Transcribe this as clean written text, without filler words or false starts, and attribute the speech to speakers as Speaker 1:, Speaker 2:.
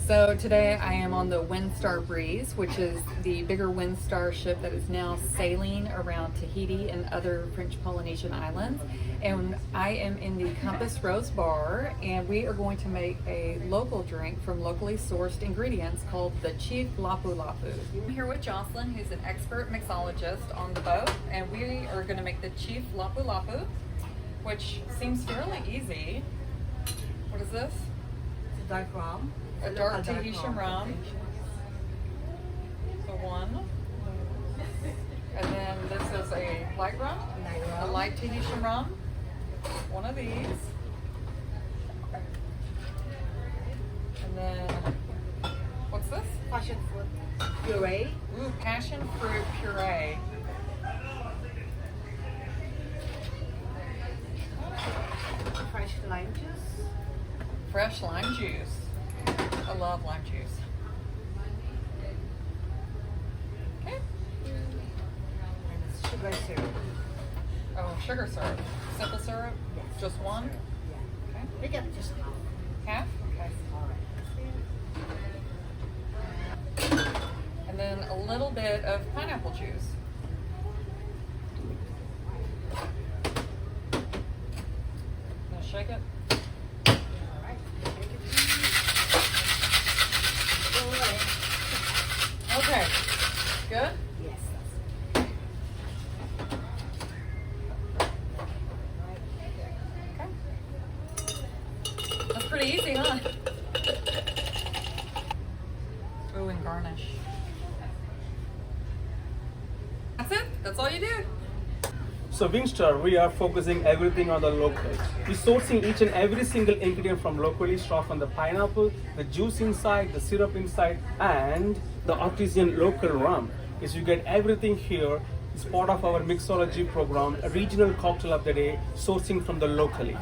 Speaker 1: So today I am on the Windstar Breeze, which is the bigger Windstar ship that is now sailing around Tahiti and other French Polynesian islands. And I am in the Compass Rose Bar, and we are going to make a local drink from locally sourced ingredients called the Chief Lapu Lapu. I'm here with Jocelyn, who's an expert mixologist on the boat, and we are going to make the Chief Lapu Lapu, which seems fairly easy. What is this?
Speaker 2: Dark rum.
Speaker 1: A dark Tahitian rum. So one. And then this is a light rum. A light Tahitian rum. One of these. And then, what's this?
Speaker 2: Passion fruit puree.
Speaker 1: Ooh, passion fruit puree.
Speaker 2: Fresh lime juice.
Speaker 1: Fresh lime juice. I love lime juice. Okay.
Speaker 2: And it's sugar syrup.
Speaker 1: Oh, sugar syrup. Simple syrup?
Speaker 2: Yes.
Speaker 1: Just one?
Speaker 2: Yeah.
Speaker 1: Okay.
Speaker 2: We get just half.
Speaker 1: Half? Okay.
Speaker 2: All right.
Speaker 1: And then a little bit of pineapple juice. Now shake it.
Speaker 2: All right. Take it easy. All right.
Speaker 1: Okay. Good?
Speaker 2: Yes.
Speaker 1: Okay. That's pretty easy, huh? Ooh, and garnish. That's it. That's all you do.
Speaker 3: So Windstar, we are focusing everything on the local. We're sourcing each and every single ingredient from locally, start from the pineapple, the juice inside, the syrup inside, and the artisan local rum. Is you get everything here. It's part of our mixology program, a regional cocktail of the day, sourcing from the locally.